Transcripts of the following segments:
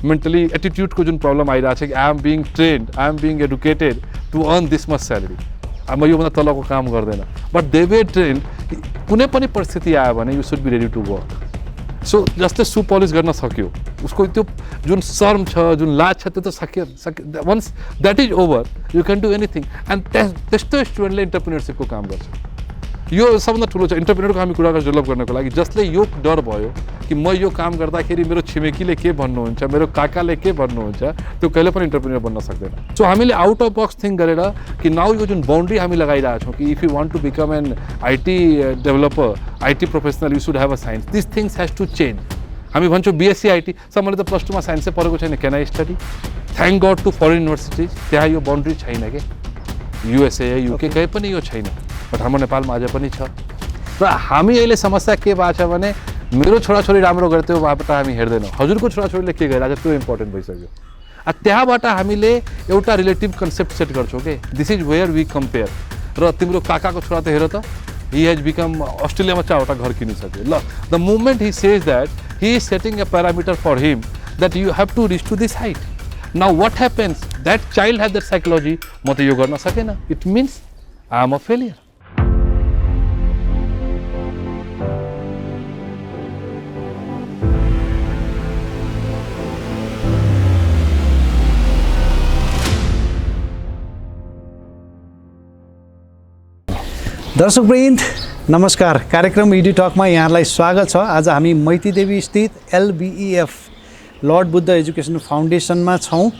Mentally एटिट्युडको जुन problem आइरहेको छ कि I am being trained, I am being educated to earn this much salary, म योभन्दा तलको काम गर्दैन। बट दे वे ट्रेन्ड कुनै पनि परिस्थिति आयो भने you should be ready to work. So जसले सु पलिस गर्न सक्यो उसको त्यो जुन शर्म छ, जुन लाज छ, त्यो त सक्यो। Once that is over you can do anything. And त्यस्तो स्टुडेन्टले इन्टरप्रिन्योरसिपको काम गर्छ। यो सबभन्दा ठुलो छ इन्टरप्रिन्योरको हामी कुरा डेभलप गर्नको लागि। जसले यो डर भयो कि म यो काम गर्दाखेरि मेरो छिमेकीले के भन्नुहुन्छ, मेरो काकाले के भन्नुहुन्छ, त्यो कहिले पनि इन्टरप्रिन्योर बन्न सक्दैन। सो हामीले आउट अफ बक्स थिङ्क गरेर कि नाउ यो जुन बाउन्ड्री हामी लगाइरहेको छौँ कि if you want to become an IT developer, IT professional, you should have a science. This things has to change. हामी भन्छौँ बिएससी आइटी, सब मैले त +2मा साइन्सै पढेको छैन, can I study? Thank God to foreign universities, त्यहाँ यो बाउन्ड्री छैन कि। युएसए युके कहीँ पनि यो छैन, बट हाम्रो नेपालमा अझै पनि छ। र हामी अहिले समस्या के भएको छ भने मेरो छोराछोरी राम्रो गरे त्यो बाटो हामी हेर्दैनौँ, हजुरको छोराछोरीले के गरिरहेको छ त्यो इम्पोर्टेन्ट भइसक्यो। त्यहाँबाट हामीले एउटा रिलेटिभ कन्सेप्ट सेट गर्छौँ कि this is where we compare. र तिम्रो काकाको छोरा त हेर त, ही हेज बिकम अस्ट्रेलियामा 4वटा घर किनिसक्यो। ल the moment he says that he is setting a parameter for him that you have to reach to this height. Now what happens, that child has that psychology, म त यो गर्न सकेन, it means I am a failure. दर्शकवृन्द नमस्कार, कार्यक्रम ED टकमा यहाँलाई स्वागत छ। आज हामी मैतीदेवी स्थित LBEF लर्ड बुद्ध एजुकेसन फाउन्डेसनमा छौँ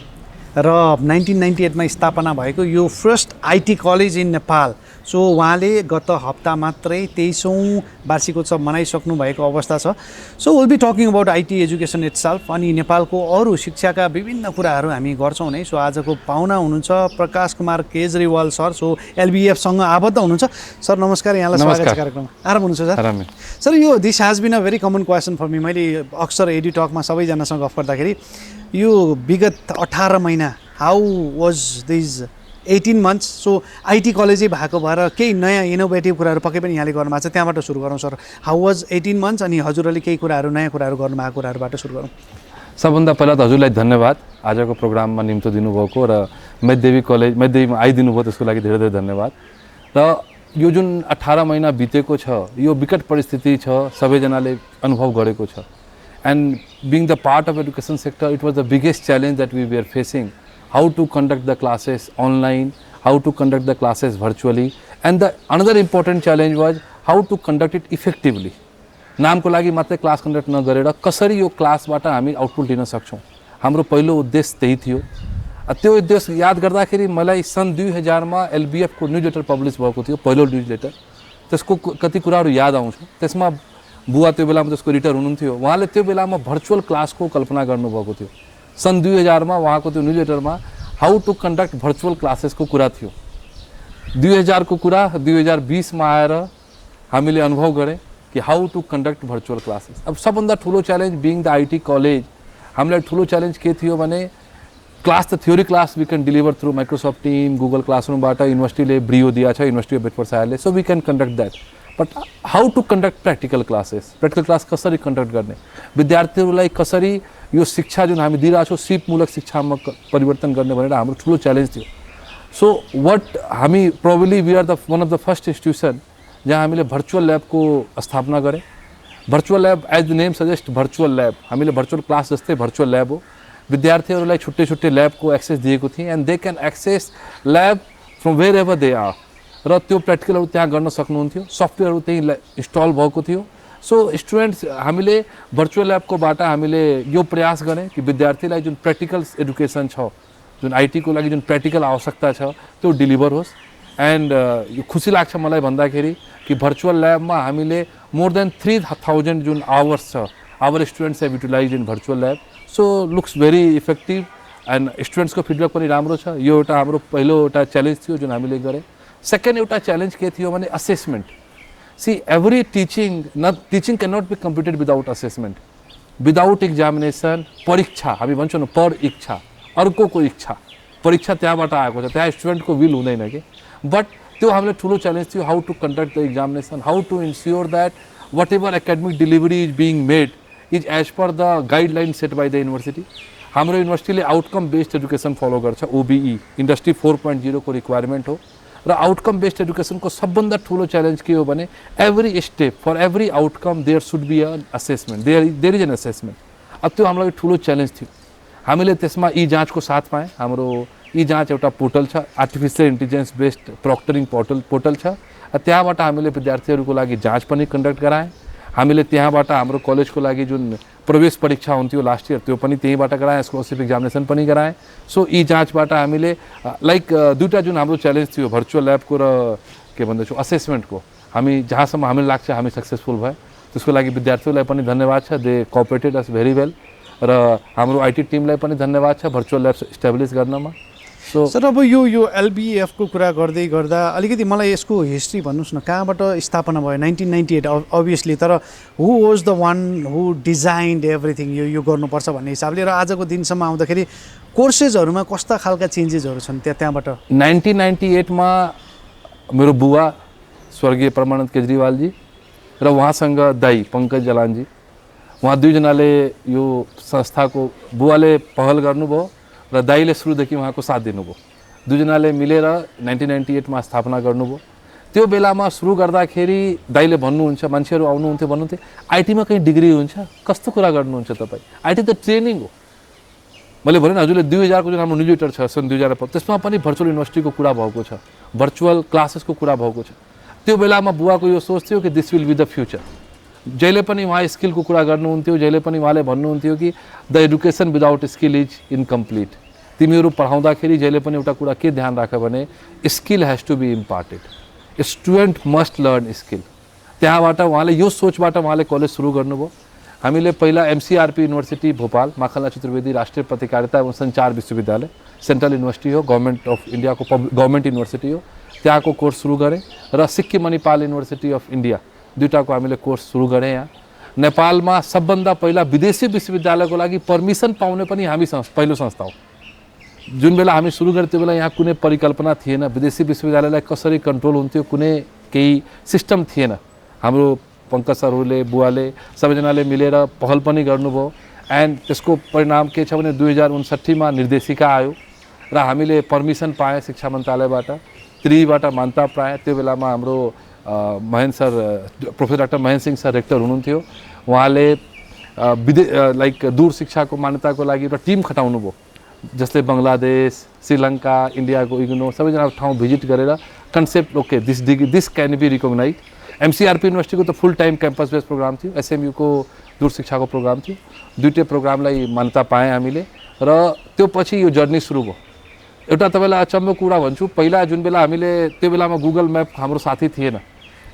र 1998मा स्थापना भएको यो first IT college in Nepal. So उहाँले गत हप्ता मात्रै 23औं वार्षिकोत्सव मनाइसक्नु भएको अवस्था छ। So will be talking about IT education itself अनि नेपालको अरू शिक्षाका विभिन्न कुराहरू हामी गर्छौँ नै। सो आजको पाहुना हुनुहुन्छ प्रकाश कुमार केजरीवाल सर। सो LBEFसँग आबद्ध हुनुहुन्छ। सर नमस्कार, यहाँलाई स्वागत छ कार्यक्रममा। आराम हुनुहुन्छ सर? सर यो this has been a very common question for me. मैले अक्सर एडी टकमा सबैजनासँग गफ गर्दाखेरि यो विगत 18 महिना how was these 18 months. So IT कलेजै भएको भएर केही नयाँ इनोभेटिभ कुराहरू पक्कै पनि यहाँले गर्नुभएको छ, त्यहाँबाट सुरु गरौँ सर। हाउ वाज 18 मन्थ्स अनि हजुरहरूले केही कुराहरू नयाँ कुराहरू गर्नुभएको कुराहरूबाट सुरु गरौँ। सबभन्दा पहिला त हजुरलाई धन्यवाद आजको प्रोग्राममा निम्तो दिनुभएको र मैतीदेवीमा आइदिनु भयो, त्यसको लागि धेरै धेरै धन्यवाद। र यो जुन 18 महिना बितेको छ, यो विकट परिस्थिति छ, सबैजनाले अनुभव गरेको छ। And being the part of education sector, it was the biggest challenge that we were facing. How to conduct the classes online, how to conduct the classes virtually, and another important challenge was how to conduct it effectively. नामको लागि मात्रै class conduct नगरेर कसरी यो क्लासबाट हामी output लिन सक्छौँ, हाम्रो पहिलो उद्देश्य त्यही थियो। त्यो उद्देश्य याद गर्दाखेरि मलाई सन् 2000मा LBEF को न्युज लेटर पब्लिस भएको थियो, पहिलो न्युज लेटर। त्यसको कति कुराहरू याद आउँछ। त्यसमा बुवा त्यो बेलामा त्यसको एडिटर हुनुहुन्थ्यो, उहाँले त्यो बेलामा भर्चुअल क्लासको कल्पना गर्नुभएको थियो। सन् 2000मा उहाँको त्यो न्युज लेटरमा हाउ टु कन्डक्ट भर्चुअल क्लासेसको कुरा थियो। 2000 को कुरा 2020मा आएर हामीले अनुभव गरे कि how to conduct virtual classes. अब सबभन्दा ठुलो challenge being the IT college, हामीलाई ठुलो च्यालेन्ज के थियो भने क्लास त theory class we can deliver through Microsoft team, Google क्लासरुमबाट युनिभर्सिटीले ब्रियो दिएको छ, युनिभर्सिटी अफ बेटफोर्डसायरले, so we can conduct that. But how to conduct practical classes, practical class कसरी कन्डक्ट गर्ने, विद्यार्थीहरूलाई कसरी यो शिक्षा जुन हामी दिइरहेको छौँ सिपमूलक शिक्षामा परिवर्तन गर्ने भनेर हाम्रो ठुलो च्यालेन्ज थियो। सो हामी probably we are the one of the first institution जहाँ हामीले भर्चुअल ल्याबको स्थापना गरे। Virtual lab as the name suggest, virtual lab, हामीले भर्चुअल क्लास जस्तै भर्चुअल ल्याब हो। विद्यार्थीहरूलाई छुट्टै छुट्टै ल्याबको एक्सेस दिएको थिएँ and they can access lab from wherever they are. र त्यो प्र्याक्टिकलहरू त्यहाँ गर्न सक्नुहुन्थ्यो, सफ्टवेयरहरू त्यहीँ इन्स्टल भएको थियो। सो स्टुडेन्ट्स हामीले भर्चुअल ल्याबकोबाट हामीले यो प्रयास गरेँ कि विद्यार्थीलाई जुन प्र्याक्टिकल एडुकेसन छ, जुन आइटीको लागि जुन प्र्याक्टिकल आवश्यकता छ त्यो डिलिभर होस्। एन्ड यो खुसी लाग्छ मलाई भन्दाखेरि कि भर्चुअल ल्याबमा हामीले मोर देन 3000 जुन आवर्स छ, our students have utilize in virtual lab. So looks very effective and स्टुडेन्ट्सको फिडब्याक पनि राम्रो छ। यो एउटा हाम्रो पहिलो एउटा च्यालेन्ज थियो जुन हामीले गरेँ। सेकेन्ड एउटा च्यालेन्ज के थियो भने assessment. See every teaching can not be completed without assessment, without examination. परीक्षा हामी भन्छौँ न, पर इच्छा, अर्कोको इच्छा, परीक्षा त्यहाँबाट आएको छ, त्यहाँ स्टुडेन्टको विल हुँदैन कि। बट त्यो हामीले ठुलो च्यालेन्ज थियो, how to conduct the examination, how to ensure that whatever academic delivery is being made is as per the guideline set by the university. हाम्रो युनिभर्सिटीले आउटकम बेस्ड एजुकेसन फलो गर्छ, OBE industry 4.0 को requirement हो। र outcome based एजुकेसनको सबभन्दा ठुलो challenge के हो भने every step for every outcome there should be an assessment, there is an assessment. अब त्यो हाम्रो ठुलो च्यालेन्ज थियो। हामीले त्यसमा ई जाँचको साथ पाएँ। हाम्रो ई जाँच एउटा पोर्टल छ, आर्टिफिसियल इन्टेलिजेन्स बेस्ड प्रक्टरिङ पोर्टल छ। त्यहाँबाट हामीले विद्यार्थीहरूको लागि जाँच पनि कन्डक्ट गराएँ। हामीले त्यहाँबाट हाम्रो कलेजको लागि जुन प्रवेश परीक्षा हुन्थ्यो लास्ट इयर त्यो पनि त्यहीँबाट गराएँ, स्कलरसिप एक्जामिनेसन पनि गराएँ। सो ई जाँचबाट हामीले लाइक दुईवटा जुन हाम्रो च्यालेन्ज थियो भर्चुअल ल्याबको र के भन्दैछु असेसमेन्टको, हामी जहाँसम्म हामीलाई लाग्छ हामी सक्सेसफुल भयो। त्यसको लागि विद्यार्थीहरूलाई पनि धन्यवाद छ, they cooperated us very well. र हाम्रो आइटी टिमलाई पनि धन्यवाद छ भर्चुअल ल्याब इस्टाब्लिस गर्नमा। सो सर अब यो एलबिएफको कुरा गर्दै गर्दा अलिकति मलाई यसको हिस्ट्री भन्नुहोस् न, कहाँबाट स्थापना भयो? 1998 अभियसली, तर who was the one who designed everything यो गर्नुपर्छ भन्ने हिसाबले, र आजको दिनसम्म आउँदाखेरि कोर्सेसहरूमा कस्ता खालका चेन्जेसहरू छन् त्यहाँबाट? 1998 मा मेरो बुवा स्वर्गीय परमानन्द केजरीवालजी र उहाँसँग दाई पङ्कज जलानजी, उहाँ दुईजनाले यो संस्थाको, बुवाले पहल गर्नुभयो र दाईले सुरुदेखि उहाँको साथ दिनुभयो। दुईजनाले मिलेर 1998 मा स्थापना गर्नुभयो। त्यो बेलामा सुरु गर्दाखेरि दाईले भन्नुहुन्छ, मान्छेहरू आउनुहुन्थ्यो भन्नुहुन्थ्यो आइटीमा कहीँ डिग्री हुन्छ, कस्तो कुरा गर्नुहुन्छ तपाईँ, आइटी त ट्रेनिङ हो। मैले भने हजुरले 2000 को जुन हाम्रो न्युज लेटर छ सन् 2005 त्यसमा पनि भर्चुअल युनिभर्सिटीको कुरा भएको छ, भर्चुअल क्लासेसको कुरा भएको छ। त्यो बेलामा बुवाको यो सोच थियो कि this will be the future. जहिले पनि उहाँ स्किलको कुरा गर्नुहुन्थ्यो, जहिले पनि उहाँले भन्नुहुन्थ्यो कि the education without skill is incomplete. तिमीहरू पढाउँदाखेरि जहिले पनि एउटा कुरा के ध्यान राख भने skill has to be imparted, student must learn skill. त्यहाँबाट उहाँले यो सोचबाट उहाँले कलेज सुरु गर्नुभयो। हामीले पहिला MCRP university Bhopal, Makhanlal Chaturvedi Rashtriya Patrakarita Evam Sanchar Vishwavidyalaya, central university हो, गभर्मेन्ट अफ इन्डियाको गभर्मेन्ट युनिभर्सिटी हो, त्यहाँको कोर्स सुरु गरेँ। र Sikkim Manipal university of India, दुईटाको हामीले कोर्स सुरु गरेँ। यहाँ नेपालमा सबभन्दा पहिला विदेशी विश्वविद्यालयको लागि पर्मिसन पाउने पनि हामी पहिलो संस्था हो। जुन बेला हामी सुरु गरेँ त्यो बेला यहाँ कुनै परिकल्पना थिएन, विदेशी विश्वविद्यालयलाई कसरी कन्ट्रोल हुन्थ्यो कुनै केही सिस्टम थिएन। हाम्रो पङ्कज सरहरूले, बुवाले, सबैजनाले मिलेर पहल पनि गर्नुभयो। एन्ड त्यसको परिणाम के छ भने 2059 मा निर्देशिका आयो र हामीले पर्मिसन पाएँ शिक्षा मन्त्रालयबाट, त्रिबाट मान्यता पाएँ। त्यो बेलामा हाम्रो Mahendra sir, professor doctor Mahendra Singh sir rector हुनुहुन्थ्यो। उहाँले लाइक दूर शिक्षाको मान्यताको लागि एउटा टिम खटाउनु भयो, जस्तै बङ्गलादेश, श्रीलङ्का, इन्डियाको इग्नो सबैजना ठाउँ भिजिट गरेर concept okay this can be recognize. MCRP युनिभर्सिटीको त full time campus based program थियो, एसएमयूको दूर शिक्षाको प्रोग्राम थियो। दुईटै प्रोग्रामलाई मान्यता पाएँ हामीले र त्यो पछि यो जर्नी सुरु भयो। एउटा तपाईँलाई अचम्मको कुरा भन्छु, पहिला जुन बेला हामीले त्यो बेलामा गुगल म्याप हाम्रो साथी थिएन,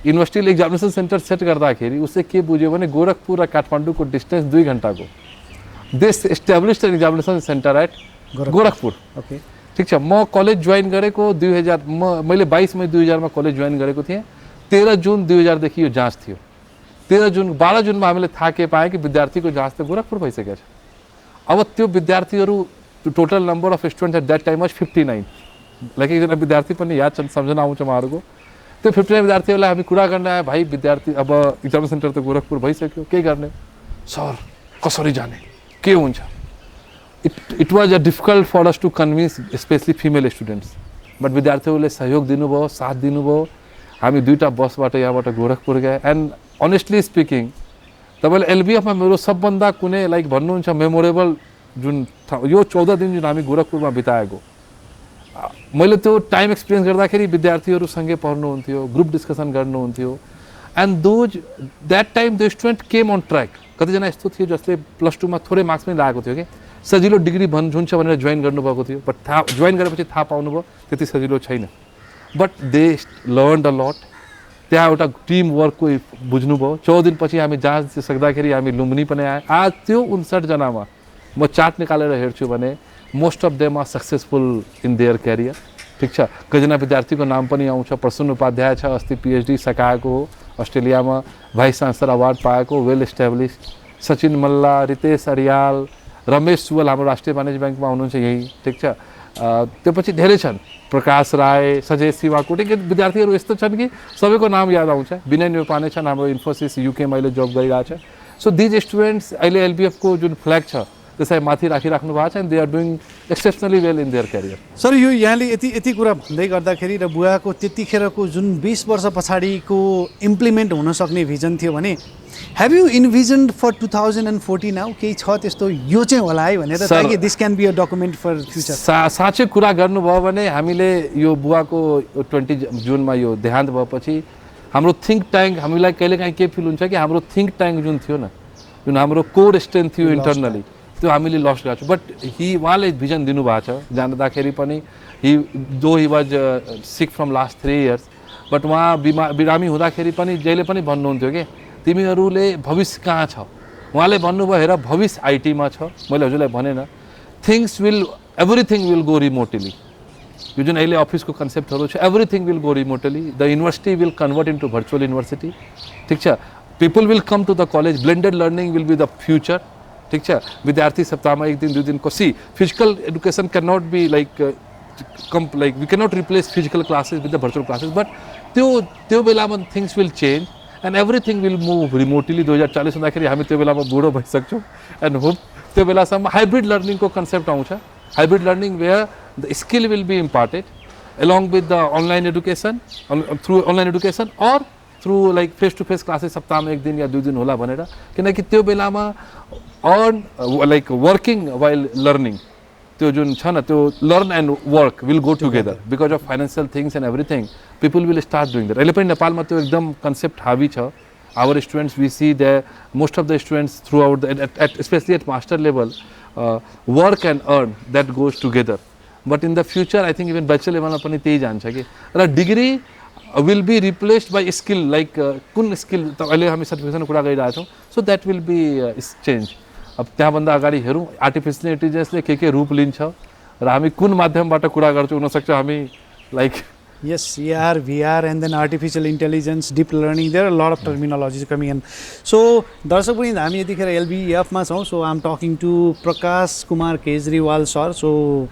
युनिभर्सिटीले एक्जामिनेसन सेन्टर सेट गर्दाखेरि उसले के बुझ्यो भने गोरखपुर र काठमाडौँको डिस्टेन्स 2 घन्टाको। This established an examination center at Gorakhpur. Okay, ठिक छ। म कलेज जोइन गरेको 2000, मैले 22 मई 2000 मा कलेज जोइन गरेको थिएँ। 13 जुन 2000 देखि यो जाँच थियो। 12 जुनमा हामीले थाहा के पाएँ कि विद्यार्थीको जाँच त गोरखपुर भइसकेको छ। अब त्यो विद्यार्थीहरू total number of students at that time was 59। Like एकजना विद्यार्थी पनि याद छन्, सम्झना आउँछ उहाँहरूको। त्यो 59 विद्यार्थीहरूलाई हामी कुरा गर्न आयो, भाइ विद्यार्थी अब इक्जाम सेन्टर त गोरखपुर भइसक्यो, के गर्ने सर, कसरी जाने, के हुन्छ? It was a difficult for us to convince specially female students, but विद्यार्थीहरूले सहयोग दिनुभयो, साथ दिनुभयो। हामी 2टा बसबाट यहाँबाट गोरखपुर गए। एन्ड अनेस्टली स्पिकिङ तपाईँले एलबिएफमा मेरो सबभन्दा कुनै लाइक भन्नुहुन्छ मेमोरेबल जुन यो 14 दिन जुन हामी गोरखपुरमा बिताएको, मैले त्यो टाइम एक्सपिरियन्स गर्दाखेरि विद्यार्थीहरूसँगै पढ्नुहुन्थ्यो, ग्रुप डिस्कसन गर्नुहुन्थ्यो। And that time the student came on track. कतिजना यस्तो थियो जसले +2 मा थोरै मार्क्स पनि लागेको थियो कि सजिलो डिग्री हुन्छ भनेर जोइन गर्नुभएको थियो, बट जोइन गरेपछि थाहा पाउनुभयो त्यति सजिलो छैन। But they learn a lot. त्यहाँ एउटा टिम वर्कको बुझ्नुभयो। 14 दिनपछि हामी जाँच सक्दाखेरि हामी लुम्बिनी पनि आएँ। आज त्यो 59 जनामा म चार्ट निकालेर हेर्छु भने most of them are successful in their career. ठिक छ। कतिजना विद्यार्थीको नाम पनि आउँछ। प्रसून उपाध्याय छ, अस्ति पिएचडी सकाएको हो, अस्ट्रेलियामा भाइस चान्सलर अवार्ड पाएको, वेल इस्टाब्लिस्ड। सचिन मल्ला, रितेश अरियाल, रमेश सुवल हाम्रो राष्ट्रिय वाणिज्य ब्याङ्कमा हुनुहुन्छ यही। ठिक छ। त्यो पछि धेरै छन्, प्रकाश राय, सजय शिवाकोटी के विद्यार्थीहरू यस्तो छन् कि सबैको नाम याद आउँछ। विनय नेपाने छन्, हाम्रो इन्फोसिस युकेमा अहिले जब गरिरहेछ। सो दिज स्टुडेन्ट्स अहिले एलबिएफको जुन फ्ल्याग छ त्यसलाई माथि राखिराख्नु भएको छ and they are doing exceptionally well in their career. Sir यो यहाँले यति कुरा भन्दै गर्दाखेरि र बुवाको त्यतिखेरको जुन 20 वर्ष पछाडिको इम्प्लिमेन्ट हुन सक्ने भिजन थियो भने have you envisioned for 2040 now केही छ त्यस्तो यो चाहिँ होला है भनेर ताकि this can be a document for future? साँच्चै कुरा गर्नुभयो भने हामीले यो बुवाको 20 जुनमा यो देहान्त भएपछि हाम्रो थिङ्क ट्याङ्क हामीलाई कहिलेकाहीँ के फिल हुन्छ कि हाम्रो थिङ्क ट्याङ्क जुन थियो न, जुन हाम्रो कोर स्ट्रेन्थ थियो इन्टरनली, त्यो हामीले लस्ट गरेको छु। बट उहाँले भिजन दिनुभएको छ जाँदाखेरि पनि he was sick from last 3 years, but उहाँ बिरामी हुँदाखेरि पनि जहिले पनि भन्नुहुन्थ्यो कि तिमीहरूले भविष्य कहाँ छ। उहाँले भन्नुभयो हेर भविष्य आइटीमा छ। मैले हजुरलाई भनेन एभ्रिथिङ विल गो रिमोटली। यो जुन अहिले अफिसको कन्सेप्टहरू छ everything will go remotely. The university will convert into virtual university, ठिक छ। People will come to the college, blended learning will be the future, ठिक छ। विद्यार्थी सप्ताहमा 1 दिन 2 दिन physical education can not be like we can not replace physical classes with the virtual classes, but त्यो बेलामा things will change and everything will move remotely. 2040 हुँदाखेरि हामी त्यो बेलामा बुढो भइसक्छौँ एन्ड होप त्यो बेलासम्म हाइब्रिड लर्निङको कन्सेप्ट आउँछ। Hybrid learning where the skill will be imparted along with the online education, through online education or through like face to face classes सप्ताहमा 1 दिन या 2 दिन होला भनेर, किनकि त्यो बेलामा earn like working while learning त्यो जुन छ न त्यो learn and work will go together because of financial things and everything people will start doing that. अहिले पनि नेपालमा त्यो एकदम कन्सेप्ट हावी छ। Our students we see the most of the students throughout specially at master level work and earn that goes together. But in the future I think even bachelor लेभलमा पनि त्यही जान्छ कि र degree will be replaced by skill like कुन skill त अहिले हामी सर्टिफिकेसनको कुरा गरिरहेछौँ, so that will be change. अब त्यहाँभन्दा अगाडि हेरौँ आर्टिफिसियल इन्टेलिजेन्सले के रूप लिन्छ र हामी कुन माध्यमबाट कुरा गर्छौँ। हुनसक्छ हामी like yes, AR, VR, and then artificial intelligence, deep learning. There are a lot of terminologies coming in. So, दर्शक पनि हामी यतिखेर LBEF मा छौँ. So, I'm talking to Prakash Kumar Kejriwal sir. So,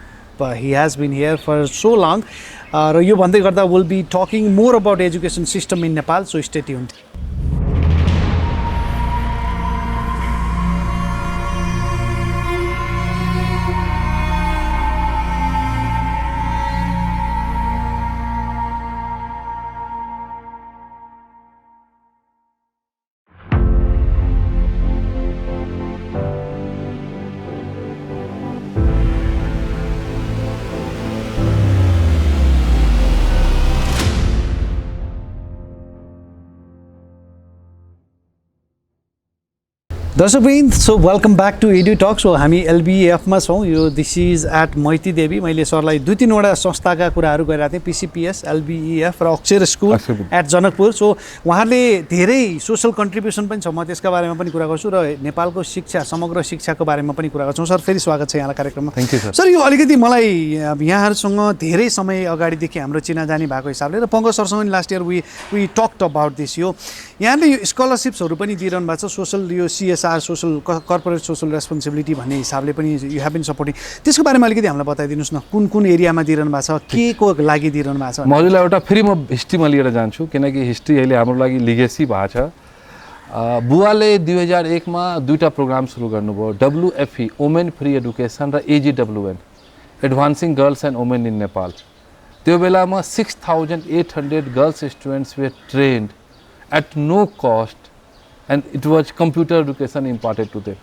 he has been here for so long. र यो भन्दै गर्दा we'll be talking more about education system in Nepal. So, stay tuned. दर्शकवृन्द, so welcome back to edu talk. So हामी एलबिएफमा छौँ। यो this is at Maiti Devi. मैले सरलाई 2-3वटा संस्थाका कुराहरू गरिरहेको थिएँ, पिसिपिएस, एलबिएफ र अक्षर स्कुल एट जनकपुर। सो उहाँहरूले धेरै सोसल कन्ट्रिब्युसन पनि छ, म त्यसका बारेमा पनि कुरा गर्छु र नेपालको शिक्षा, समग्र शिक्षाको बारेमा पनि कुरा गर्छौँ। सर, फेरि स्वागत छ यहाँलाई कार्यक्रममा। Thank you sir. सर, यो अलिकति मलाई यहाँहरूसँग धेरै समय अगाडिदेखि हाम्रो चिनाजानी भएको हिसाबले र पङ्कज सरसँग पनि last year we talked about this. यो यहाँले यो स्कलरसिप्सहरू पनि दिइरहनु भएको छ, सोसल यो CSR, social corporate social responsibility भन्ने हिसाबले पनि यु हेभ बिन सपोर्टिङ। त्यसको बारेमा अलिकति हामीलाई बताइदिनुहोस् न, कुन कुन एरियामा दिइरहनु भएको छ, के को लागि दिइरहनु भएको छ? म हजुरलाई एउटा फेरि म हिस्ट्रीमा लिएर जान्छु, किनकि हिस्ट्री अहिले हाम्रो लागि लिगेसी भएको छ। बुवाले 2001 मा 2टा प्रोग्राम सुरु गर्नुभयो, WFE वुमेन फ्री एडुकेसन र AGWN advancing girls and women in Nepal. त्यो बेलामा 6800 girls students were trained at no cost and it was computer education imparted to them.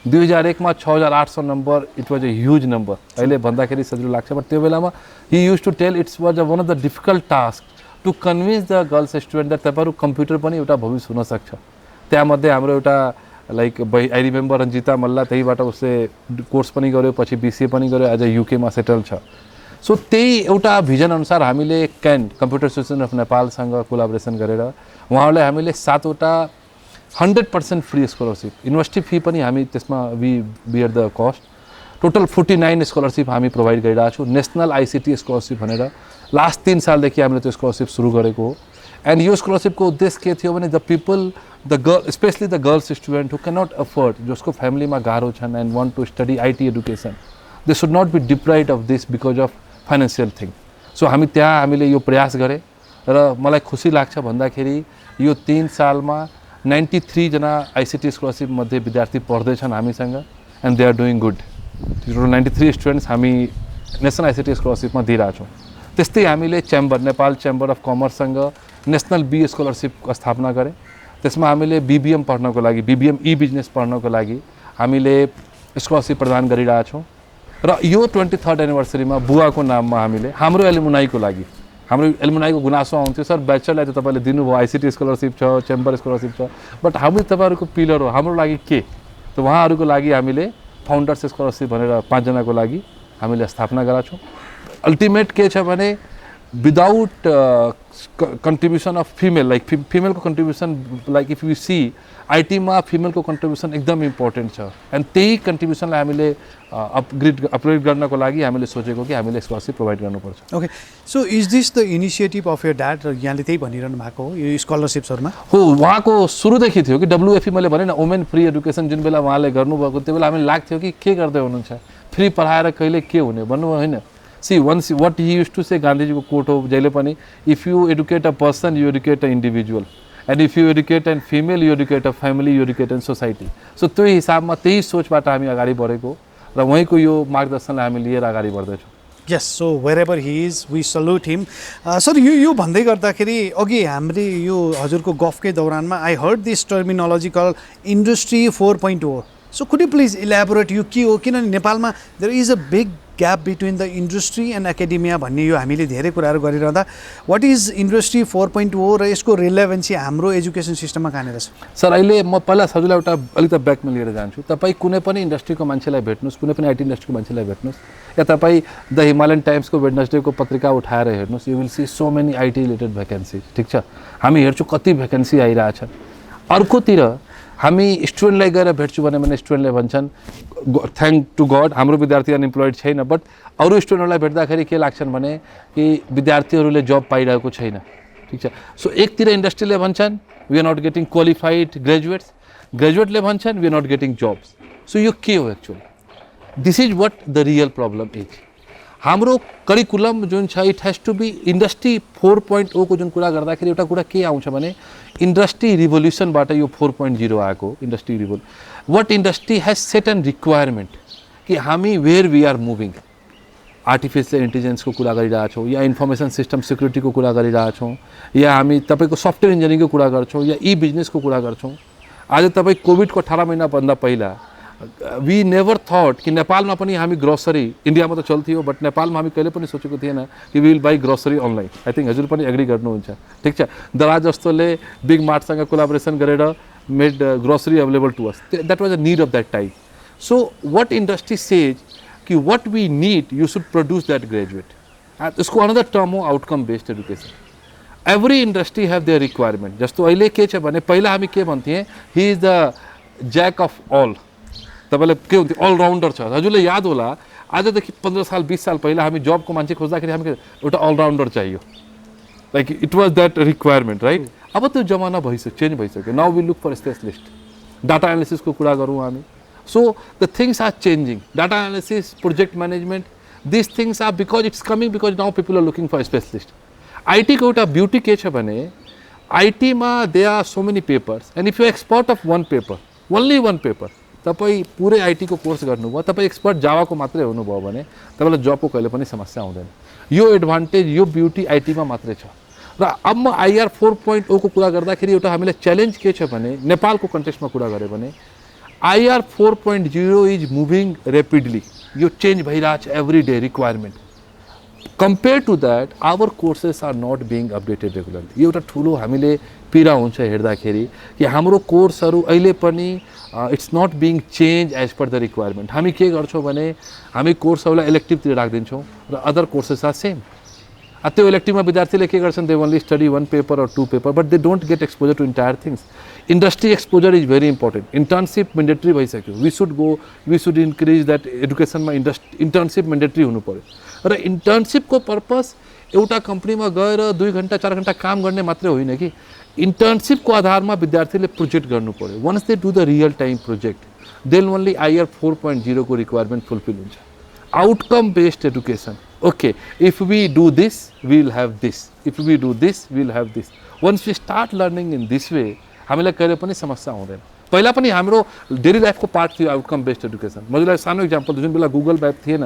2001 मा 6800 number, it was a huge number. अहिले भन्दाखेरि सजिलो लाग्छ, but त्यो बेलामा he used to tell it was one of the difficult task to convince the girls student that तपाईँहरू computer पनि एउटा भविष्य हुन सक्छ। त्यहाँमध्ये हाम्रो एउटा लाइक आई रिमेम्बर रञ्जिता मल्ला, त्यहीबाट उसले कोर्स पनि गर्यो, पछि BCA पनि गर्यो, आज युकेमा सेटल छ। सो त्यही एउटा भिजन अनुसार हामीले कम्प्युटर एसोसिएसन अफ नेपालसँग कोलाबोरेसन गरेर उहाँहरूलाई हामीले 7वटा 100% फ्री स्कलरसिप, युनिभर्सिटी फी पनि हामी त्यसमा we bear the cost, total 49 scholarship हामी प्रोभाइड गरिरहेको छौँ। नेसनल ICT स्कलरसिप भनेर लास्ट 3 सालदेखि हामीले त्यो स्कलरसिप सुरु गरेको हो। एन्ड यो स्कलरसिपको उद्देश्य के थियो भने the people, the girl, specially the girls student who can not afford, जसको फ्यामिलीमा गाह्रो छन् and want to study IT education, they should not be deprived of this because of financial thing. So हामीले यो प्रयास गरे र मलाई खुसी लाग्छ भन्दाखेरि यो 3 सालमा 93 जना ICT स्कलरसिपमध्ये विद्यार्थी पढ्दैछन् हामीसँग and they are doing good. 93 students हामी नेसनल ICT स्कलरसिपमा दिइरहेछौँ। त्यस्तै हामीले च्याम्बर नेपाल च्याम्बर अफ कमर्ससँग नेसनल बी स्कलरसिप स्थापना गरे। त्यसमा हामीले BBM पढ्नको लागि BBM ई बिजनेस पढ्नको लागि हामीले स्कलरसिप प्रदान गरिरहेछौँ। र यो 23rd एनिभर्सरीमा बुवाको नाममा हामीले हाम्रो एलुमनाईको लागि हाम्रो एलुमनाईको गुनासो आउँथ्यो, सर ब्याचलरलाई त तपाईँले दिनुभयो, ICT स्कलरसिप छ, च्याम्बर स्कलरसिप छ, बट हामी तपाईँहरूको पिलर हो, हाम्रो लागि के? त उहाँहरूको लागि हामीले फाउन्डर्स स्कलरसिप भनेर 5 जनाको लागि हामीले स्थापना गरेका छौँ। अल्टिमेट के छ भने without contribution of female, like फिमेलको contribution, like if you see आइटीमा फिमेलको कन्ट्रिब्युसन एकदम इम्पोर्टेन्ट छ एन्ड त्यही कन्ट्रिब्युसनलाई हामीले अपग्रेड गर्नको लागि हामीले सोचेको कि हामीले स्कलरसिप प्रोभाइड गर्नुपर्छ। Okay, so is this the initiative of your dad? र यहाँले त्यही भनिरहनु भएको हो यो स्कलरसिप्सहरूमा? हो, उहाँको सुरुदेखि थियो कि WFE, मैले भने न वुमेन फ्री एडुकेसन जुन बेला उहाँले गर्नुभएको त्यो बेला हामीलाई लाग्थ्यो कि के गर्दै हुनुहुन्छ, फ्री पढाएर कहिले के हुने भन्नुभयो होइन। See once what he use to say, गान्धीजीको कोट हो जहिले पनि, if you educate a person you educate an individual and if you educate an female you educate a family you educate an society. So त्यो हिसाबमा त्यही सोचबाट हामी अगाडि बढेको र उहाँको यो मार्गदर्शनलाई हामी लिएर अगाडि बढ्दैछौँ। Yes, so wherever he is we salute him. Sir यो भन्दै गर्दाखेरि अघि हामीले यो हजुरको गफकै दौरानमा I heard this terminology call industry 4.0। So could you please elaborate यो के हो? किनभने नेपालमा there is a big gap between the industry and academia भन्ने यो हामीले धेरै कुराहरू गरिरहँदा वाट इज इन्डस्ट्री 4.0 र यसको रिलेभेन्सी हाम्रो एजुकेसन सिस्टममा कहाँनिर छ? सर अहिले म पहिला हजुरलाई एउटा अलिकति ब्याकमा लिएर जान्छु। तपाईँ कुनै पनि इन्डस्ट्रीको मान्छेलाई भेट्नुहोस्, कुनै पनि IT इन्डस्ट्रीको मान्छेलाई भेट्नुहोस्, या तपाईँ द हिमालयन टाइम्सको वेडनेसडेको पत्रिका उठाएर हेर्नुहोस्, you will see so many IT related vacancies. ठिक छ, हामी हेर्छौँ कति भ्याकेन्सी आइरहेछन्। अर्कोतिर हामी स्टुडेन्टलाई गएर भेट्छु भने स्टुडेन्टले भन्छन् थ्याङ्क टु गड हाम्रो विद्यार्थी अनइम्प्लोइड छैन, बट अरू स्टुडेन्टहरूलाई भेट्दाखेरि के लाग्छन् भने कि विद्यार्थीहरूले जब पाइरहेको छैन। ठिक छ, सो एकतिर इन्डस्ट्रीले भन्छन् we are not getting qualified graduates, ग्रेजुएटले भन्छन् we are not getting jobs. So यो के हो actually? This is what the real problem is. हाम्रो करिकुलम जुन छ it has to be industry 4.0 को जुन कुरा गर्दाखेरि एउटा कुरा के आउँछ भने इन्डस्ट्री रिभोल्युसनबाट यो 4.0 आएको industry what industry has set an requirement कि हामी where we are moving, artificial इन्टेलिजेन्सको कुरा गरिरहेछौँ या इन्फर्मेसन सिस्टम सिक्युरिटीको कुरा गरिरहेछौँ या हामी तपाईँको सफ्टवेयर इन्जिनियरिङको कुरा गर्छौँ या ई बिजनेसको कुरा गर्छौँ। आज तपाईँ कोभिडको 18 महिनाभन्दा पहिला वी नेभर थट कि नेपालमा पनि हामी ग्रोसरी, इन्डियामा त चल्थ्यो बट नेपालमा हामी कहिले पनि सोचेको थिएन कि we will buy grocery online. I think हजुर पनि एग्री गर्नुहुन्छ। ठिक छ, दराज जस्तोले बिग मार्टसँग कोलाबोरेसन गरेर made grocery available to us, that was a need of that time. So what industry says कि what we need you should produce that graduate. यसको अनदर टर्म हो outcome based education. Every industry have their requirement. जस्तो अहिले के छ भने पहिला हामी के भन्थ्यौँ, he is the jack of all, तपाईँलाई के हुन्थ्यो अलराउन्डर छ। हजुरले याद होला आजदेखि 15 साल 20 साल पहिला हामी जबको मान्छे खोज्दाखेरि हामी एउटा अलराउन्डर चाहियो, like it was that requirement, right? अब त्यो जमाना भइसक्यो, चेन्ज भइसक्यो। Now we look for specialist. Data एनालिसिसको कुरा गरौँ हामी। So the things are changing. Data analysis, project management, this things are because it's coming because now people are looking for specialist. आइटीको एउटा ब्युटी के छ भने आइटीमा they are so many papers and if you expert of one paper, only one paper, तपाईँ पुरै आइटीको course गर्नुभयो, तपाईँ एक्सपर्ट जावाको मात्रै हुनुभयो भने तपाईँलाई जबको कहिले पनि समस्या आउँदैन। यो एडभान्टेज, यो ब्युटी आइटीमा मात्रै छ। र अब म IR 4.0 को कुरा गर्दाखेरि एउटा हामीले च्यालेन्ज के छ भने नेपालको कन्टेक्स्टमा कुरा गऱ्यो भने IR 4.0 इज मुभिङ ऱ्यापिडली। यो चेन्ज भइरहेछ every day requirement. Compare to that our courses are not being updated regularly. यो एउटा ठुलो हामीले पीडा हुन्छ हेर्दाखेरि कि हाम्रो कोर्सहरू अहिले पनि it's not being change as per the requirement. हामी के गर्छौँ भने हामी कोर्सहरूलाई इलेक्टिभतिर राखिदिन्छौँ र अदर कोर्सेस आर सेम। त्यो इलेक्टिभमा विद्यार्थीले के गर्छन्, they only study 1 paper or 2 paper but they don't get exposure to entire things. Industry exposure is very important. Internship mandatory भइसक्यो। वी सुड इन्क्रिज द्याट एडुकेसनमा इन्टर्नसिप मेन्डेटरी हुनु पऱ्यो। र इन्टर्नसिपको purpose एउटा कम्पनीमा गएर 2 घन्टा 4 घन्टा काम गर्ने मात्रै होइन कि इन्टर्नसिपको आधारमा विद्यार्थीले प्रोजेक्ट गर्नु पऱ्यो। Once they do the real time project then only IR 4.0 को रिक्वायरमेन्ट फुलफिल हुन्छ। Outcome based education. Okay, if we do this, we will have this. If we do this, we will have this. Once we start learning in this way, हामीलाई कहिले पनि समस्या हुँदैन। पहिला पनि हाम्रो डेली लाइफको पार्ट थियो आउटकम बेस्ड एडुकेसन। मजुलाई सानो इक्जाम्पल, जुन बेला गुगल म्याप थिएन,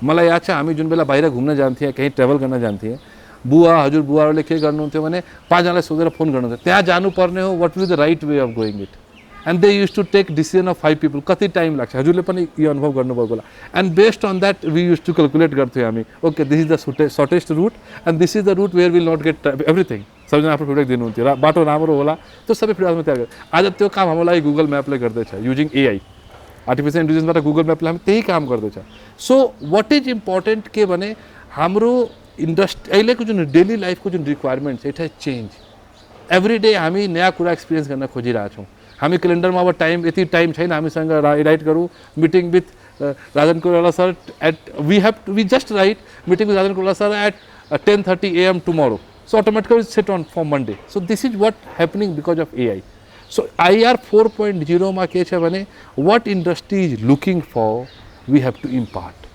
मलाई याद छ हामी जुन बेला बाहिर घुम्न जान्थ्यौँ, कहीँ ट्राभल गर्न जान्थ्यौँ, बुवा हजुरबुवाहरूले के गर्नुहुन्थ्यो भने 5 जनालाई सोधेर फोन गर्नुहुन्थ्यो, त्यहाँ जानुपर्ने हो, what will the right way of going it, and they use to take decision of 5 people, कति टाइम लाग्छ, हजुरले पनि यो अनुभव गर्नुभएको होला। And based on that we use to calculate गर्थ्यौँ हामी, okay this is the shortest route and this is the route where will not get everything. सबैजना आफ्नो फिडब्याक दिनुहुन्थ्यो र बाटो राम्रो होला, त्यो सबै फिडब्याकमा तयार गर्छ। आज त्यो काम हाम्रो लागि गुगल म्यापले गर्दैछ युजिङ एआई, आर्टिफिसियल इन्टेलिजेन्सबाट गुगल म्यापले हामी त्यही काम गर्दैछ। सो वाट इज इम्पोर्टेन्ट के भने हाम्रो इन्डस्ट्री अहिलेको जुन डेली लाइफको जुन रिक्वायरमेन्ट छ, it has change. Every day हामी नयाँ कुरा एक्सपिरियन्स गर्न खोजिरहेछौँ। हामी क्यालेन्डरमा अब टाइम, यति टाइम छैन हामीसँग राइट गरौँ meeting with Rajan Koirala sir at we just write meeting with Rajan Koirala sir at 10:30 AM tomorrow. So automatically set on for Monday. So this is what happening because of AI. So IR 4.0 मा के छ भने what industry is looking for, we have to impart.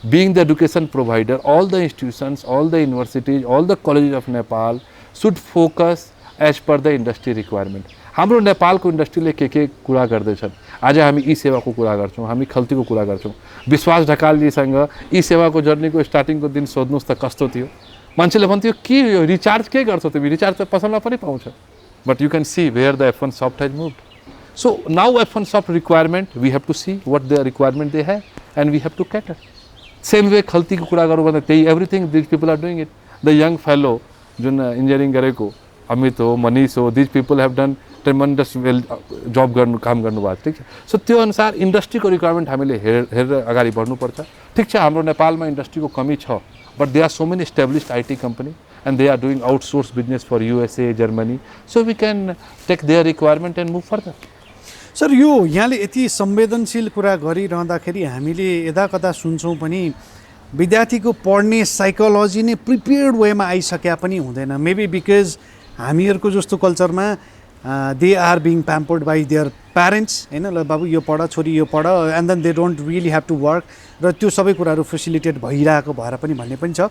Being the education provider, all the institutions, all the universities, all the colleges of Nepal should focus as per the industry requirement. हाम्रो नेपालको इन्डस्ट्रीले के कुरा गर्दैछन्, आज हामी ई सेवाको कुरा गर्छौँ, हामी खल्तीको कुरा गर्छौँ। विश्वास ढकालजीसँग ई सेवाको जर्नीको स्टार्टिङको दिन सोध्नुहोस् त कस्तो थियो। मान्छेले भन्थ्यो कि यो रिचार्ज के गर्छौ तिमी, रिचार्ज त पसलमा पनि पाउँछ। But you can see where the F1 soft has moved. So now F1 soft requirement we have to see what the requirement they have and we have to cater. Same way खल्तीको कुरा गरौँ भने त्यही everything these people are doing it. The young fellow जुन engineering गरेको अमित हो, मनिष हो, these people have done tremendous well job गर्नु काम गर्नुभएको, ठिक छ। सो त्यो अनुसार इन्डस्ट्रीको रिक्वायरमेन्ट हामीले हेरेर अगाडि बढ्नुपर्छ। ठिक छ, हाम्रो नेपालमा इन्डस्ट्रीको कमी छ, but there are so many established IT company and they are doing outsourced business for USA, Germany, so we can take their requirement and move further. Sir, यो यहाँले यति संवेदनशील कुरा गरिरहँदाखेरि हामीले यदा कता सुन्छौँ पनि विद्यार्थीको पढ्ने साइकोलोजी नै प्रिपेयर्ड वेमा आइसक्या पनि हुँदैन। मेबी बिकज हामीहरूको जस्तो कल्चरमा they are being pampered by their parents, होइन, ल बाबु यो पढ, छोरी यो पढ, and then they don't really have to work, र त्यो सबै कुराहरू फेसिलिटेट भइरहेको भएर पनि भन्ने पनि छ।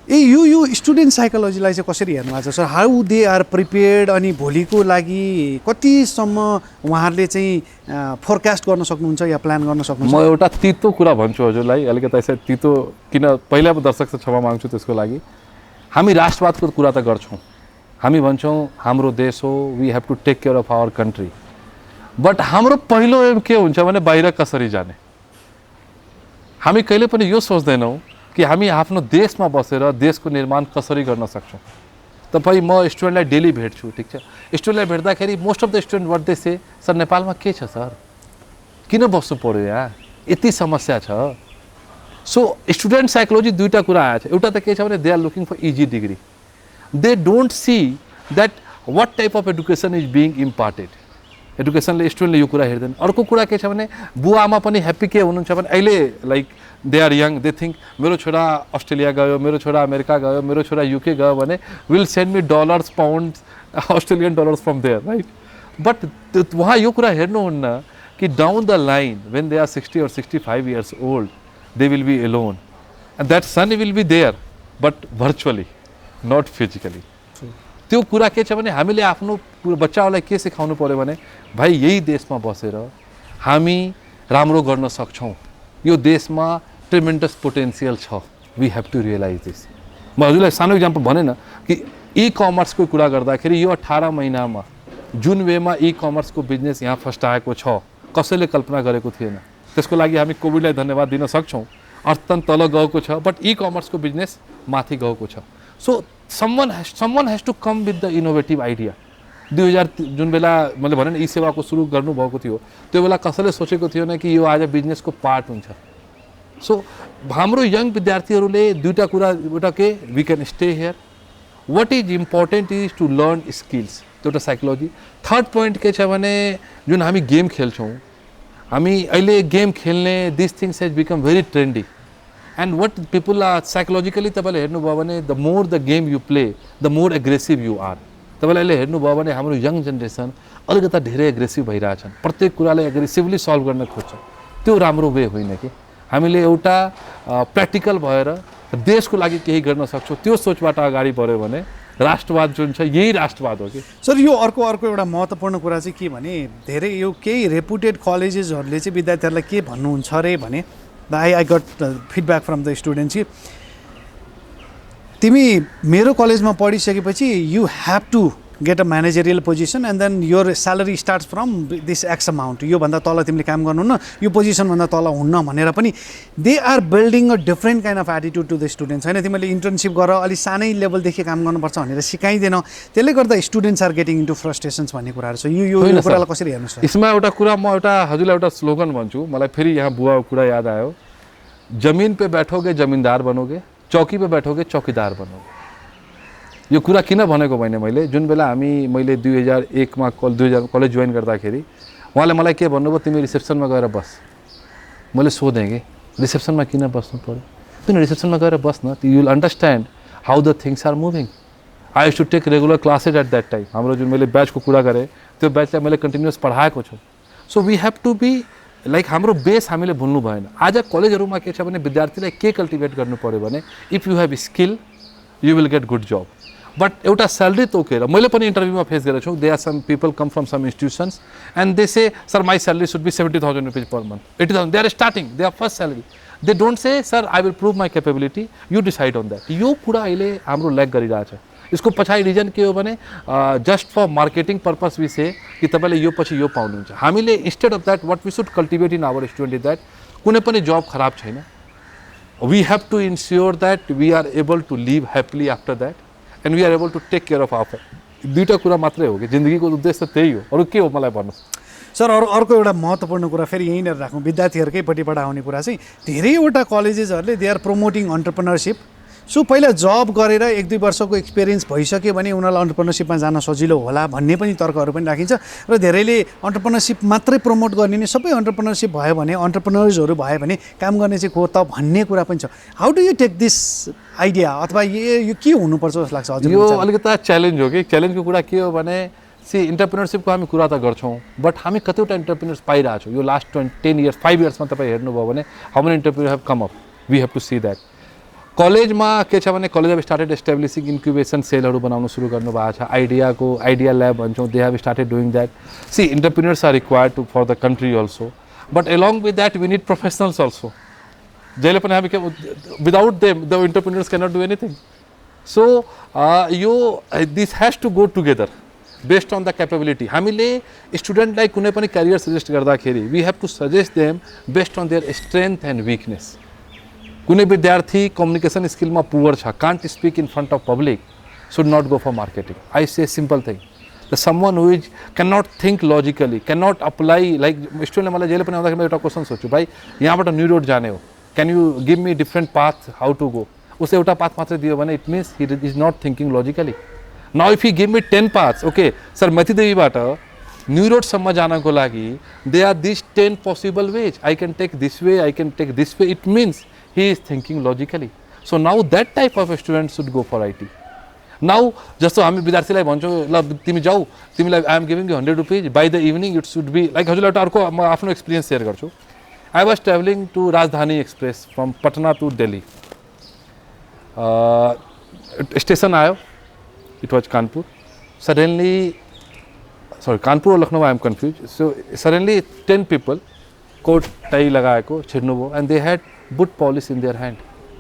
यो स्टुडेन्ट साइकोलोजीलाई चाहिँ कसरी हेर्नु भएको छ sir? How they are prepared, अनि भोलिको लागि कतिसम्म उहाँहरूले चाहिँ फोरकास्ट गर्न सक्नुहुन्छ या प्लान गर्न सक्नुहुन्छ? म एउटा तितो कुरा भन्छु हजुरलाई, अलिकति यसै तितो किन, पहिला दर्शक चाहिँ क्षमा माग्छु त्यसको लागि। हामी राष्ट्रवादको कुरा त गर्छौँ, हामी भन्छौँ हाम्रो देश हो, we have to take care of our country, but हाम्रो पहिलो एम के हुन्छ भने बाहिर कसरी जाने। हामी कहिले पनि यो सोच्दैनौँ कि हामी आफ्नो देशमा बसेर देशको निर्माण कसरी गर्न सक्छौँ। तपाईँ म स्टुडेन्टलाई डेली भेट्छु, ठिक छ, स्टुडेन्टलाई भेट्दाखेरि most of the student what they say, sir नेपालमा के छ सर, किन बस्नु पऱ्यो यहाँ, यति समस्या छ। सो स्टुडेन्ट साइकोलोजी दुईवटा कुरा आएको छ। एउटा त के छ भने they are looking for easy degree, they don't see that what type of education is being imparted. एडुकेसनले स्टुडेन्टले यो कुरा हेर्दैन। अर्को कुरा के छ भने बुवा आमा पनि ह्याप्पी के हुनुहुन्छ भने अहिले like they are young, they think मेरो छोरा अस्ट्रेलिया गयो, मेरो छोरा अमेरिका गयो, मेरो छोरा युके गयो भने will send me dollars, pounds, Australian dollars from there, right. But उहाँ यो कुरा हेर्नुहुन्न कि down the line when they are 60 or 65 years old, they will be alone and that son will be there but virtually, not physically. त्यो कुरा के छ भने हामीले आफ्नो बच्चाहरूलाई के सिकाउनु पर्यो भने भाइ यही देशमा बसेर हामी राम्रो गर्न सक्छौँ, यो देशमा ट्रेमेन्डस पोटेन्सियल छ, we have to realise this. म हजुरलाई सानो इक्जाम्पल भने न कि ई कमर्सको कुरा गर्दाखेरि यो 18 महिनामा जुन वेमा ई कमर्सको बिजनेस यहाँ फस्टाएको छ, कसैले कल्पना गरेको थिएन। त्यसको लागि हामी कोभिडलाई धन्यवाद दिन सक्छौँ। अर्थतन्त्र तल गएको छ, बट ई कमर्सको बिजनेस माथि गएको छ। So someone has to come with the innovative idea. 2000 जुन बेला मैले भने ई सेवाको सुरु गर्नुभएको थियो, त्यो बेला कसैले सोचेको थिएन कि यो आज बिजनेसको पार्ट हुन्छ। सो हाम्रो यङ विद्यार्थीहरूले दुईवटा कुरा, एउटा के we can stay here, what is important is to learn skills, त्यो एउटा साइकोलोजी। थर्ड पोइन्ट के छ भने जुन हामी गेम खेल्छौँ, हामी अहिले गेम खेल्ने this things has become very trendy and what people are psychologically तपाईँले हेर्नुभयो भने the more the game you play the more aggressive you are. तपाईँले अहिले हेर्नुभयो भने हाम्रो यङ जेनेरेसन अलिकता धेरै एग्रेसिभ भइरहेछन्, प्रत्येक कुरालाई एग्रेसिभली सल्भ गर्न खोज्छ। त्यो राम्रो वे होइन कि हामीले एउटा प्र्याक्टिकल भएर देशको लागि केही गर्न सक्छौँ, त्यो सोचबाट अगाडि बढ्यो भने राष्ट्रवाद जुन छ यही राष्ट्रवाद हो कि सर यो अर्को एउटा महत्त्वपूर्ण कुरा चाहिँ के भने धेरै यो केही रेपुटेड कलेजेसहरूले चाहिँ विद्यार्थीहरूलाई के भन्नुहुन्छ अरे भने I got feedback from the students कि तिमी मेरो कलेजमा पढिसकेपछि you have to get a managerial position and then your salary starts from this X amount, योभन्दा तल तिमीले काम गर्नुहुन्न, यो पोजिसनभन्दा तल हुन्न भनेर पनि they are building a different kind of attitude to the students. होइन तिमीले इन्टर्नसिप गर, अलिक सानै लेभलदेखि काम गर्नुपर्छ भनेर सिकाइँदैन, त्यसले गर्दा students are getting into frustrations भन्ने कुराहरू छ। यो कुरालाई कसरी हेर्नुहोस्? यसमा एउटा कुरा म हजुरलाई एउटा स्लोगन भन्छु, मलाई फेरि यहाँ बुवाको कुरा याद आयो, जमिन पे बैठोगे जमिनदार बनोगे, चौकी पे बैठोगे चौकीदार बनोगे। यो कुरा किन भनेको भने जुन बेला मैले 2001 मा कलेज जोइन गर्दाखेरि उहाँले मलाई के भन्नुभयो, तिमी रिसेप्सनमा गएर बस। मैले सोधेँ कि रिसेप्सनमा किन बस्नु पर्यो? किन रिसेप्सनमा गएर बस्न, you will understand how the things are moving. I used to take regular classes at that time. हाम्रो जुन मैले ब्याचको कुरा गरेँ त्यो ब्याचलाई मैले कन्टिन्युअस पढाएको छु। So we have to be like हाम्रो बेस हामीले भुल्नु भएन। आज कलेजहरूमा के छ भने विद्यार्थीलाई के कल्टिभेट गर्नु पर्यो भने if you have skill you will get good job. But एउटा स्यालेरी तोकेर मैले पनि इन्टरभ्यूमा फेस गरेको छु, they are some people come from some institutions and they say sir my salary should be 70,000 rupees per month, 80,000 they are starting, they are first salary. They don't say sir I will prove my capability, you decide on that. यो कुरा अहिले हाम्रो lack गरिरहेछ। यसको पछाडि reason के हो भने just for marketing purpose we say कि तपाईँले यो पछि यो पाउनुहुन्छ। हामीले instead of that what we should cultivate in our student is that कुनै पनि जब खराब छैन। We have to ensure that we are able to live happily after that and we are able to take care of our. दुईवटा कुरा मात्रै हो कि जिन्दगीको उद्देश्य त्यही हो, अरू के हो मलाई भन्नुहोस्। सर अर्को एउटा महत्त्वपूर्ण कुरा फेरि यहीँनिर राखौँ, विद्यार्थीहरूकैपट्टिबाट आउने कुरा चाहिँ धेरैवटा कलेजेसहरूले they are promoting entrepreneurship. So पहिला जब गरेर 1-2 वर्षको एक्सपिरियन्स भइसक्यो भने उनीहरूलाई अन्टरप्रेनरसिपमा जान सजिलो होला भन्ने पनि तर्कहरू पनि राखिन्छ र धेरैले अन्टरप्रेनरसिप मात्रै प्रमोट गर्ने नै सबै अन्टरप्रेनरसिप भयो भने अन्टरप्रेनर्सहरू भयो भने काम गर्ने चाहिँ को त भन्ने कुरा पनि छ। How do you take this idea अथवा यो के हुनुपर्छ जस्तो लाग्छ हजुर? यो अलिकता च्यालेन्ज हो कि च्यालेन्जको कुरा के हो भने इन्टरप्रेनरसिपको हामी कुरा त गर्छौँ बट हामी कतिवटा इन्टरप्रेनर्स पाइरहेको छौँ। यो लास्ट 10 इयर्स 5 इयर्समा तपाईँ हेर्नुभयो भने how many entrepreneur have come up, we have to see that. कलेजमा के छ भने college have started establishing incubation सेलहरू बनाउनु सुरु गर्नुभएको छ। आइडिया ल्याब भन्छौँ, they have started doing that. See entrepreneurs are required to for the country also, but along with that we need professionals also. जहिले पनि हामी without them the entrepreneurs cannot do anything. So यो this has to go together based on the capability. हामीले स्टुडेन्टलाई कुनै पनि career suggest गर्दाखेरि we have to suggest them based on their strength and weakness. कुनै विद्यार्थी कम्युनिकेसन स्किलमा poor छ, can't speak in front of public, should not go for marketing. I say simple thing, the someone who is can not think logically, can not apply. Like स्टुडेन्टले मलाई जहिले पनि आउँदाखेरि म एउटा क्वेसन सोध्छु, भाइ यहाँबाट न्यू रोड जाने हो, can you give me different path how to go? उसले एउटा पाथ मात्रै दियो भने it means he is not thinking logically. Now if you give me 10 paths, okay sir मतिदेवीबाट न्यू रोडसम्म जानको लागि they are this 10 possible ways, I can take this way, I can take this way, it means he is thinking logically. So now that type of a student should go for IT. Now जस्तो हामी विद्यार्थीलाई भन्छौँ ल तिमी जाऊ, तिमीलाई I am giving you 100 rupees, by the evening it should be like. हजुरलाई एउटा अर्को म आफ्नो एक्सपिरियन्स सेयर गर्छु। I was travelling to Rajdhani express from Patna to Delhi. Station आयो, it was Kanpur. Suddenly Kanpur और Lucknow, I am confuse. So suddenly 10 people coat tie लगाएको छिर्नुभयो and they had boot polish in their hand,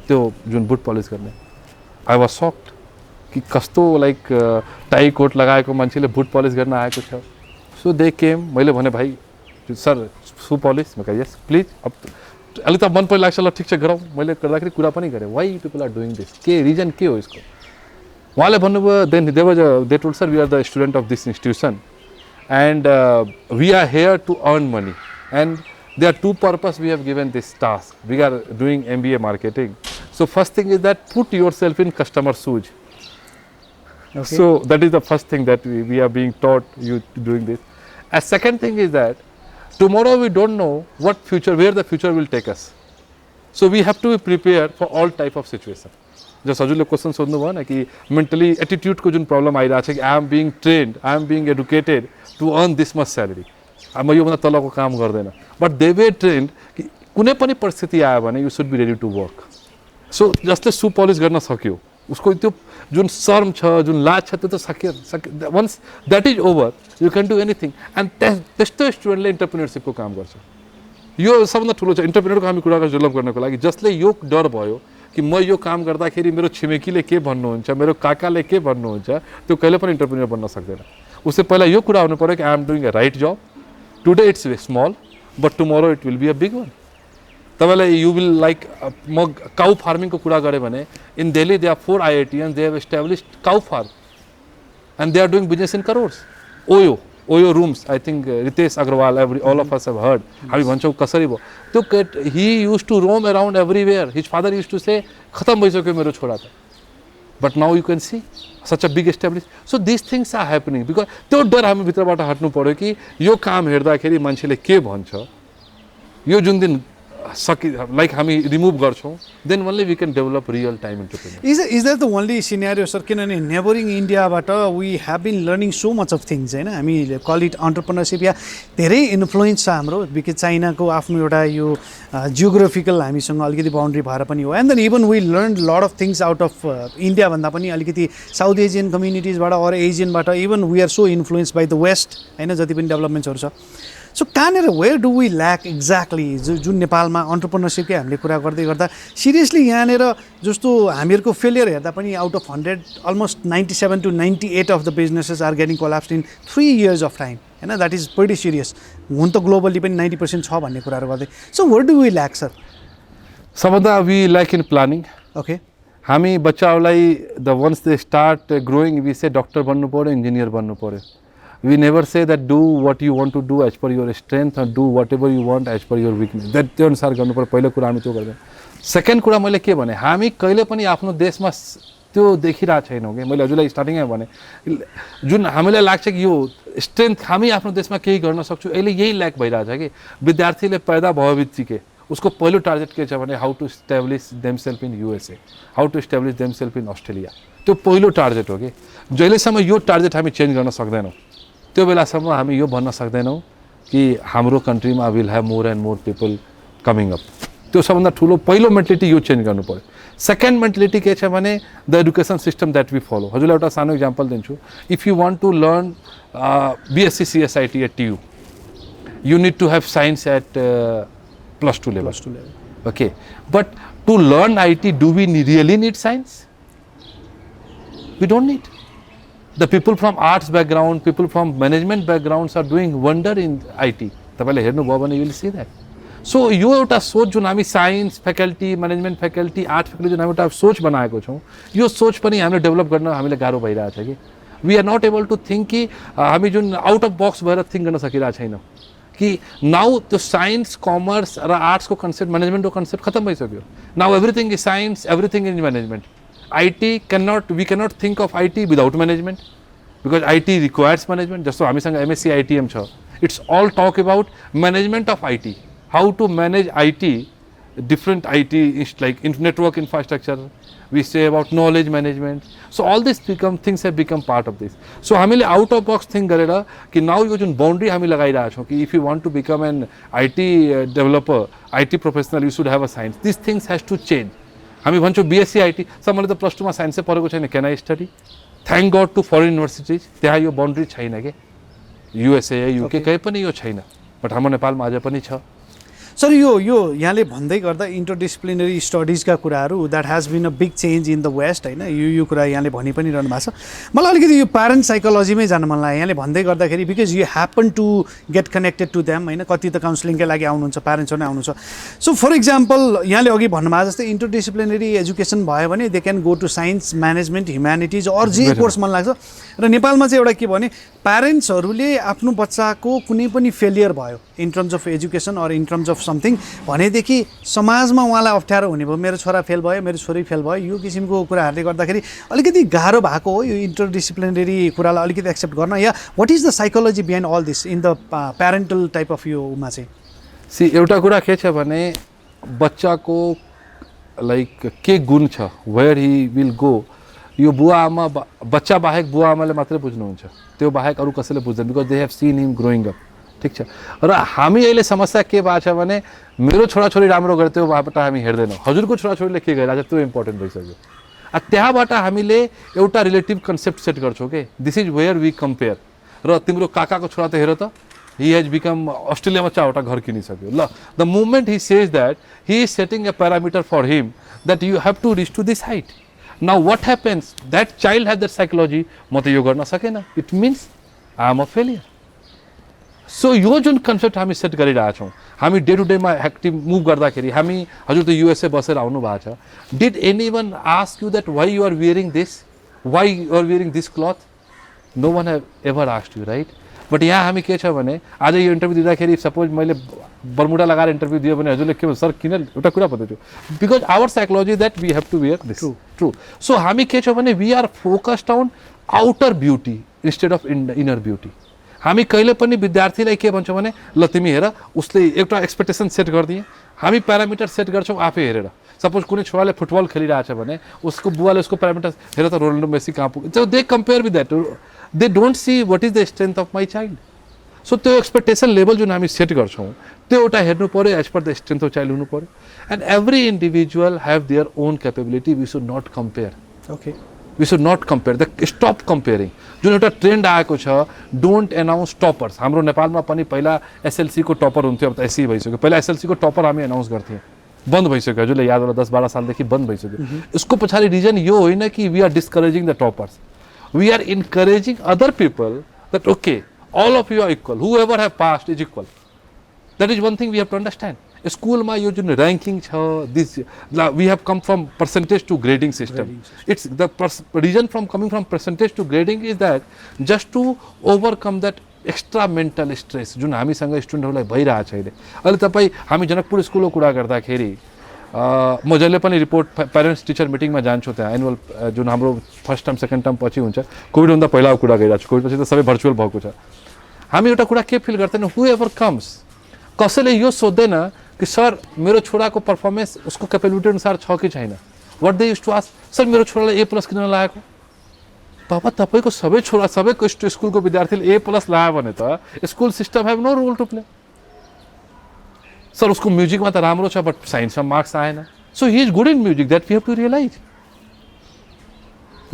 त्यो जुन बुट पॉलिश गर्ने। I was sucked कि कस्तो like tie coat लगाएको मान्छेले बुट पॉलिश गर्न आएको छ। सो दे केम, मैले भने भाइ सर सु पॉलिश, म यस प्लिज। अब अलिक त मन पनि लाग्छ, ल ठिक छ गरौँ। मैले गर्दाखेरि कुरा पनि गरेँ, why people are doing this, के रिजन के हो यसको? उहाँले भन्नुभयो then they told sir we are the student of this institution and we are here to earn money and there are two purpose we have given this task. We are doing MBA marketing. So first thing is that put yourself in customer shoes. Okay. So that is the first thing that we are being taught you doing this. A second thing is that tomorrow we don't know what future, where the future will take us. So we have to be prepared for all type of situation. जस हजुरले question सोध्नु भयो न कि mentally एटिट्युडको जुन problem आइरहेको छ कि I am being trained, I am being educated to earn this much salary, म योभन्दा तलको काम गर्दैन। बट दे वे ट्रेन्ड कि कुनै पनि परिस्थिति आयो भने you should be ready to work. So जसले सु पलिस गर्न सक्यो उसको त्यो जुन शर्म छ जुन लाज छ त्यो त सके once that is over you can do anything and त्यस्तो स्टुडेन्टले इन्टरप्रिन्योरसिपको काम गर्छ यो सबभन्दा ठुलो छ इन्टरप्रिन्योरको हामी कुरा डेभलप गर्नको लागि जसले यो डर भयो कि म यो काम गर्दाखेरि मेरो छिमेकीले के भन्नुहुन्छ मेरो काकाले के भन्नुहुन्छ त्यो कहिले पनि इन्टरप्रिन्योर बन्न सक्दैन उसले पहिला यो कुरा हुनु पर्यो कि I am doing a right job today it's small but tomorrow it will be a big one तपाईँलाई यु विल लाइक म काउ फार्मिङको कुरा गरेँ भने in Delhi they are 4 IITians they have established cow farm and they are doing business in crores OYO rooms I think Ritesh Agarwal all of us have heard हामी भन्छौँ कसरी भयो त्यो केट he use to roam around everywhere his father used to say खतम भइसक्यो मेरो छोरा त but now you can see such a big establish so this things are happening because त्यो डर हामी भित्रबाट हट्नु पऱ्यो कि यो काम हेर्दाखेरि मान्छेले के भन्छ यो जुन दिन लाइक हामी रिमुभ गर्छौँ then only we can develop real time entrepreneur is that the only scenario sir किनभने नेबरिङ इन्डियाबाट we have been learning so much of things होइन हामी कल इट अन्टरप्रेनरसिप या धेरै इन्फ्लुएन्स छ हाम्रो बिकज चाइनाको आफ्नो एउटा यो जियोग्राफिकल हामीसँग अलिकति बााउन्ड्री भएर पनि हो and then even we learn lot of things out of India भन्दा पनि अलिकति साउथ एसियन कम्युनिटिजबाट अर एसियनबाट even we are so influence by the West होइन जति पनि डेभलपमेन्ट्सहरू छ सो कहाँनिर where do we lack exactly जुन नेपालमा अन्टरप्रेनरसिपकै हामीले कुरा गर्दै गर्दा सिरियसली यहाँनिर जस्तो हामीहरूको फेलियर हेर्दा पनि out of 100 almost 97 to 98 of the businesses are getting collapsed in 3 years of time होइन द्याट इज प्रिटी सिरियस हुन त ग्लोबली पनि 90% छ भन्ने कुराहरू गर्दै so where do we lack sir सबभन्दा we lack in planning okay हामी बच्चाहरूलाई the once they start growing we say doctor बन्नु पऱ्यो इन्जिनियर बन्नु पऱ्यो we never say that do what you want to do as per your strength or do whatever you want as per your weakness that त्यो अनुसार गर्नु पर्यो पहिलो कुरा हामी त्यो गर्दैन सेकेन्ड कुरा मैले के भने हामी कहिले पनि आफ्नो देशमा त्यो देखिरहेको छैनौँ कि मैले हजुरलाई स्टार्टिङमै भने जुन हामीलाई लाग्छ कि यो स्ट्रेन्थ हामी आफ्नो देशमा केही गर्न सक्छौँ अहिले यही ल्याक भइरहेछ कि विद्यार्थीले पैदा भएबित्तिकै उसको पहिलो टार्गेट के छ भने how to establish themselves in USA how to establish themselves in Australia त्यो पहिलो टार्गेट हो कि जहिलेसम्म यो टार्गेट हामी चेन्ज गर्न सक्दैनौँ त्यो बेलासम्म हामी यो भन्न सक्दैनौँ कि हाम्रो कन्ट्रीमा will have more and more people coming up त्यो सबभन्दा ठुलो पहिलो मेन्टालिटी यो चेन्ज गर्नु पऱ्यो सेकेन्ड मेन्टालिटी के छ भने the education system that we follow हजुरलाई एउटा सानो इक्जाम्पल दिन्छु if you want to learn BSc CSIT at TU you need to have science at +2 level okay but to learn IT do we really need science we don't need The people from arts background, people from management backgrounds are doing wonder in IT. तपाईँले हेर्नुभयो भने you will see that. So यो एउटा सोच जुन हामी science faculty management faculty art faculty जुन हामी एउटा सोच बनाएको छौँ यो सोच पनि हामीले डेभलप गर्न हामीले गाह्रो भइरहेछ कि we are not able to think कि हामी जुन आउट अफ बक्स भएर थिङ्क गर्न सकिरहेको छैनौँ कि नाउ त्यो साइन्स कमर्स र आर्ट्सको कन्सेप्ट म्यानेजमेन्टको कन्सेप्ट खतम भइसक्यो now everything is science everything is management we cannot think of IT without management because IT requires management जस्तो हामीसँग MSc ITM छ it's all talk about management of IT how to manage IT different IT like network infrastructure we say about knowledge management so all these things have become part of this so हामीले out of box think गरेर कि now यो जुन boundary हामी लगाइरहेको छौँ कि if you want to become an IT developer IT professional you should have a science these things has to change हामी भन्छौँ BSc IT सर मैले त +2 मा साइन्सै पढेको छैन can I study thank God to foreign universities त्यहाँ यो बाउन्ड्री छैन कि USA UK कहीँ पनि यो छैन बट हाम्रो नेपालमा अझै पनि छ सर यो यहाँले भन्दै गर्दा इन्टरडिसिप्लिनरी स्टडिजका कुराहरू that has been a big change in the West होइन यो कुरा यहाँले भनि पनि रहनु भएको छ मलाई अलिकति यो प्यारेन्ट साइकोलोजीमै जान मन लाग्यो यहाँले भन्दै गर्दाखेरि because you happen to get connected to them होइन कति त काउन्सिलिङकै लागि आउनुहुन्छ प्यारेन्ट्सहरू नै आउनुहुन्छ सो फर इक्जाम्पल यहाँले अघि भन्नुभएको जस्तै इन्टरडिसिप्लिनरी एजुकेसन भयो भने they can go to science management humanities or जे कोर्स मन लाग्छ र नेपालमा चाहिँ एउटा के भने प्यारेन्ट्सहरूले आफ्नो बच्चाको कुनै पनि फेलियर भयो in terms of education or in terms of something भनेदेखि समाजमा उहाँलाई अप्ठ्यारो हुने भयो मेरो छोरा फेल भयो मेरो छोरी फेल भयो यो किसिमको कुराहरूले गर्दाखेरि अलिकति गाह्रो भएको हो यो इन्टरडिसिप्लिनरी कुरालाई अलिकति एक्सेप्ट गर्न या what is the psychology behind all this in the parental type of योमा चाहिँ एउटा कुरा के छ भने बच्चाको लाइक के गुण छ वेयर ही विल गो यो बुवा आमा बच्चा बाहेक बुवा आमाले मात्रै बुझ्नुहुन्छ त्यो बाहेक अरू कसैले बुझ्दैन because they have seen him growing up ठिक छ र हामी अहिले समस्या के भएको छ भने मेरो छोराछोरी राम्रो गरे त्यो बाबाट हामी हेर्दैनौँ हजुरको छोराछोरीले के गरिरहेको छ त्यो इम्पोर्टेन्ट भइसक्यो त्यहाँबाट हामीले एउटा रिलेटिभ कन्सेप्ट सेट गर्छौँ के this is where we compare र तिम्रो काकाको छोरा त हेर त he has become अस्ट्रेलियामा चारवटा घर किनिसक्यो ल the moment he says that he is setting a parameter for him that you have to reach to this height. Now what happens, that child has that psychology म त यो गर्न सकेन, it means I am a failure. So यो जुन concept हामी set गरिरहेछौँ, हामी डे टु डेमा एक्टिभ मुभ गर्दाखेरि हामी हजुर त युएसए बसेर आउनु भएको छ, did anyone ask you that why you are wearing this, why you are wearing this cloth? No one have ever asked you, right? But यहाँ हामी के छ भने आज यो इन्टरभ्यू दिँदाखेरि सपोज मैले बर्मुडा लगाएर इन्टरभ्यू दियो भने हजुरले के भन्छ सर किन, एउटा कुरा भन्दैछु because our psychology that we have to wear this. True. So हामी के छ भने we are focused on outer beauty instead of inner beauty. हामी कहिले पनि विद्यार्थीलाई के भन्छौँ भने ल तिमी हेर, उसले एउटा एक्सपेक्टेसन सेट गरिदिए, हामी प्यारामिटर सेट गर्छौँ आफै हेरेर. सपोज कुनै छोराले फुटबल खेलिरहेछ भने उसको बुवाले उसको प्यारामिटर हेर त रोनाल्डो मेसी कहाँ पुग्यो, so they compare with that, they don't see what is the strength of my child. So त्यो एक्सपेक्टेसन लेभल जुन हामी सेट गर्छौँ त्यो एउटा हेर्नु पऱ्यो as per the strength of child हुनु पऱ्यो. And every individual have their own capability. We should not compare. Okay, we should not compare. The stop comparing. जुन एउटा ट्रेन्ड आएको छ, डोन्ट एनाउन्स टपर्स. हाम्रो नेपालमा पनि पहिला एसएलसीको टपर हुन्थ्यो, अब त एससी भइसक्यो. पहिला एसएलसीको टपर हामी एनाउन्स गर्थ्यौँ, बन्द भइसक्यो. हजुरले याद होला 10-12 सालदेखि बन्द भइसक्यो. यसको पछाडि रिजन यो होइन कि we are discouraging the toppers, we are encouraging other people that okay all of you are equal, whoever have passed is equal. That is one thing we have to understand. स्कुलमा यो जुन ranking छ, this we have come from percentage to grading system. It's the reason from coming from percentage to grading is that just to overcome that extra mental stress जुन हामीसँग स्टुडेन्टहरूलाई भइरहेको छ अहिले. अहिले तपाईँ हामी जनकपुर स्कुलको कुरा गर्दाखेरि म जहिले पनि रिपोर्ट प्यारेन्ट्स टिचर मिटिङमा जान्छु, त्यहाँ एनुअल जुन हाम्रो फर्स्ट टर्म सेकेन्ड टर्म पछि हुन्छ, कोभिडभन्दा पहिलाको कुरा गरिरहेको छु, कोभिड पछि त सबै भर्चुअल भएको छ. हामी एउटा कुरा के फिल गर्दैन, हु एभर कम्स, कसैले यो सोध्दैन कि सर मेरो छोराको पर्फर्मेन्स उसको क्यापेबिलिटी अनुसार छ कि छैन. What they use to ask, sir मेरो छोरालाई A+ किन लागेको? बाबा तपाईँको सबै छोरा सबैको स्कुलको विद्यार्थीले A+ लगायो भने त school system have no role to play. Sir उसको म्युजिकमा त राम्रो छ बट साइन्समा मार्क्स आएन. So he is good in music, that we have to realize.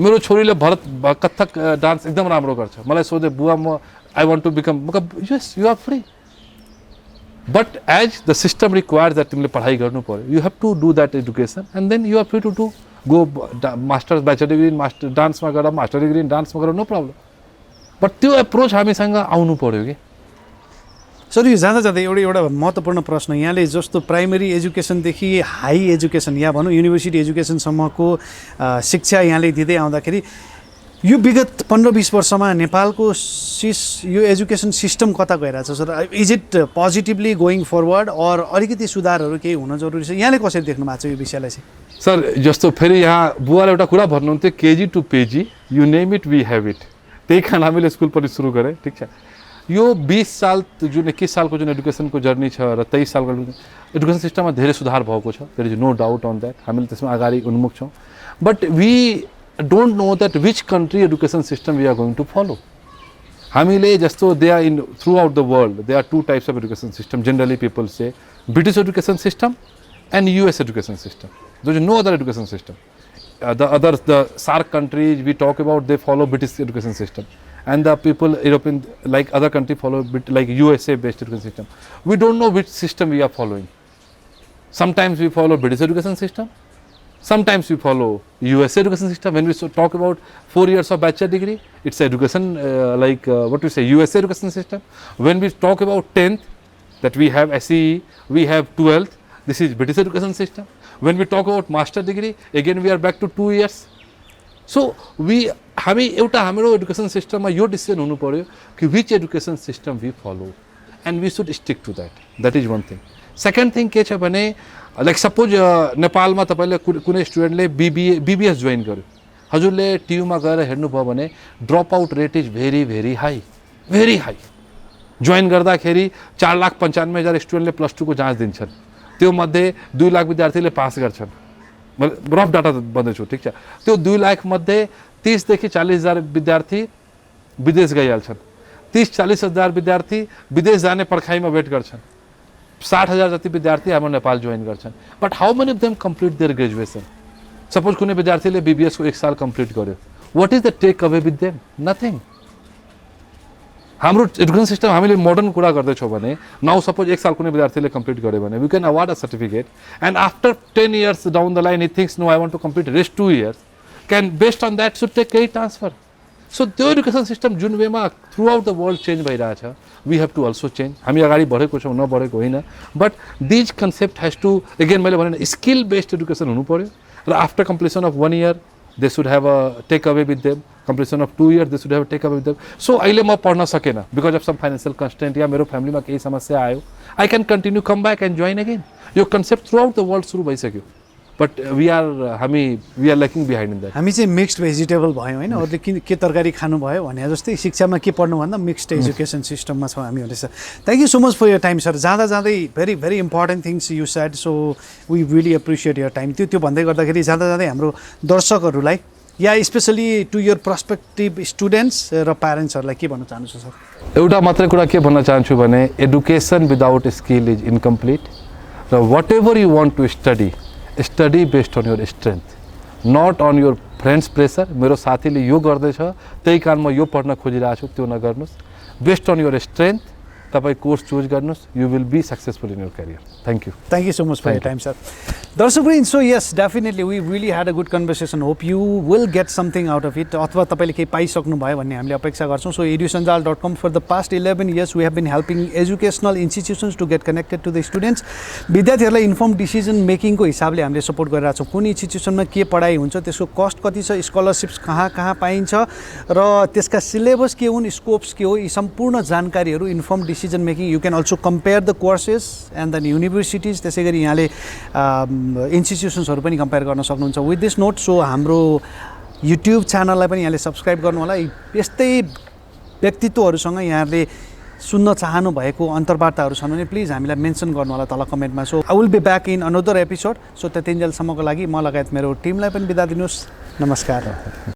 मेरो छोरीले कथक डान्स एकदम राम्रो गर्छ, मलाई सोधे बुवा म I want to become, yes you are free, but as the system requires that तिमीले पढाइ गर्नु पऱ्यो, you have to do that education and then you are free to do go masters bachelor degree in master डान्समा गर, master degree in डान्समा गर, no problem. But त्यो approach हामीसँग आउनु पऱ्यो कि. सर यो जाँदा जाँदै एउटा महत्त्वपूर्ण प्रश्न, यहाँले जस्तो प्राइमेरी एजुकेसनदेखि हाई एजुकेसन या भनौँ युनिभर्सिटी एजुकेसनसम्मको शिक्षा यहाँले दिँदै आउँदाखेरि यो विगत 15-20 वर्षमा नेपालको यो एजुकेसन सिस्टम कता गइरहेछ sir? Is it positively going forward or अलिकति सुधारहरू केही हुन जरुरी छ? यहाँले कसरी देख्नु भएको छ यो विषयलाई चाहिँ? सर जस्तो फेरि यहाँ बुवाले एउटा कुरा भन्नुहुन्थ्यो, KG to PG you name it we have it. त्यही कारण हामीले स्कुल पनि सुरु गरेँ. ठिक छ, यो 20 साल जुन 21 सालको जुन एडुकेसनको जर्नी छ र 23 सालको एडुकेसन सिस्टममा धेरै सुधार भएको छ, there is no doubt on that. हामीले त्यसमा अगाडि उन्मुख छौँ. But we don't know that which country education system we are going to follow. हामीले जस्तो they are in through out the world they are 2 types of education system. Generally people say British education system and US education system. There is no other education system. The SAARC countries we talk about, they follow British education system, and the people European like other country follow like USA based education system. We don't know which system we are following. Sometimes we follow British education system, sometimes we follow USA education system. When we talk about 4 years of bachelor degree, it's education USA education system. When we talk about 10th, that we have SEE, we have 12th, this is British education system. When we talk about master degree, again we are back to 2 years. So हामी एउटा हाम्रो education सिस्टममा यो decision हुनु पर्यो कि which education system we follow and we should stick to that is one thing. Second thing के छ भने लाइक सपोज नेपालमा तपाईँले कुनै स्टुडेन्टले BBS जोइन गर्यो, हजुरले TUमा गएर हेर्नुभयो भने drop out rate is very very high, very high. Join गर्दाखेरि 4,95,000 स्टुडेन्टले +2 को जाँच दिन्छन्, त्यो मध्ये 2 लाख विद्यार्थीले पास गर्छन्. रफ डाटा भन्दैछु, ठिक छ. त्यो 2 लाख मध्ये 30,000 40 हजार विद्यार्थी विदेश गइहाल्छन्, 30-40 हजार विद्यार्थी विदेश जाने पर्खाइमा वेट गर्छन्, 60,000 जति विद्यार्थी हाम्रो नेपाल जोइन गर्छन्. But how many of them complete their graduation? Suppose कुनै विद्यार्थीले BBS को 1 साल कम्प्लिट गर्यो, what is the take away with them? Nothing. हाम्रो एजुकेसन सिस्टम हामीले मोडर्न कुरा गर्दैछौँ भने नाउ सपोज 1 साल कुनै विद्यार्थीले कम्प्लिट गर्यो भने we can award a certificate and after 10 years down the line he thinks no I want to complete rest 2 years, can based on that should take केही ट्रान्सफर। सो त्यो education system जुन वेमा through out the world change भइरहेछ, we have to also change. हामी अगाडि बढेको छौँ, नबढेको होइन, but these concept has to, again मैले भने स्किल बेस्ड एजुकेसन हुनु पऱ्यो र after completion of 1 year they should have a take away with them, completion of 2 years they should have a take away with them. So अहिले म पढ्न सकेन because of some financial constraint या मेरो फ्यामिलीमा केही समस्या आयो, I can continue, come back and join again. यो concept through out the world सुरु भइसक्यो, but we are lacking behind in that. हामी चाहिँ मिक्स्ड भेजिटेबल भयौँ होइन, अरूले के तरकारी खानुभयो भने जस्तै शिक्षामा के पढ्नुभन्दा मिक्स्ड एजुकेसन सिस्टममा छौँ हामी भनेर। Thank you so much for your time sir. जाँदा जाँदै very very important things you said, so we really appreciate your time. त्यो भन्दै गर्दाखेरि जाँदा जाँदै हाम्रो दर्शकहरूलाई या specially to your perspective students र प्यारेन्ट्सहरूलाई के भन्न चाहन्छु सर? एउटा मात्रै कुरा के भन्न चाहन्छु भने education without skill is incomplete, र whatever you want to study based on your strength, not on your friends pressure. मेरो साथीले यो गर्दैछ त्यही कारण म यो पढ्न खोजिरहेको छु, त्यो नगर्नुहोस्। बेस्ड अन योर स्ट्रेन्थ तपाईँ कोर्स चुज गर्नुहोस्, you will be successful in your career. Thank you so much for your time sir. दर्शकवृन्द, so yes definitely we really had a good conversation. Hope you will get something out of it, अथवा तपाईँले केही पाइसक्नु भयो भन्ने हामीले अपेक्षा गर्छौँ। सो edusanjal.com for the past 11 years we have been helping educational institutions to get connected to the students. विद्यार्थीहरूलाई इन्फर्म डिसिजन मेकिङको हिसाबले हामीले सपोर्ट गरिरहेको छौँ। कुन इन्स्टिट्युसनमा के पढाइ हुन्छ, त्यसको कस्ट कति छ, स्कलरसिप्स कहाँ कहाँ पाइन्छ र त्यसका सिलेबस के हुन्, स्कोप्स के हो, यी सम्पूर्ण जानकारीहरू inform decision making. You can also compare the courses and then universities, त्यसै गरी यहाँले इन्स्टिट्युसन्सहरू पनि कम्पेयर गर्न सक्नुहुन्छ विथ दिस नोट। सो हाम्रो युट्युब च्यानललाई पनि यहाँले सब्सक्राइब गर्नु होला। यस्तै व्यक्तित्वहरूसँग यहाँले सुन्न चाहनु भएको अन्तर्वार्ताहरू छन् भने प्लिज हामीलाई मेन्सन गर्नु होला तल कमेन्टमा। So I will be back in another episode. So त्यतिन्जेलसम्मको लागि म लगायत मेरो टिमलाई पनि बिदा दिनुहोस्। नमस्कार।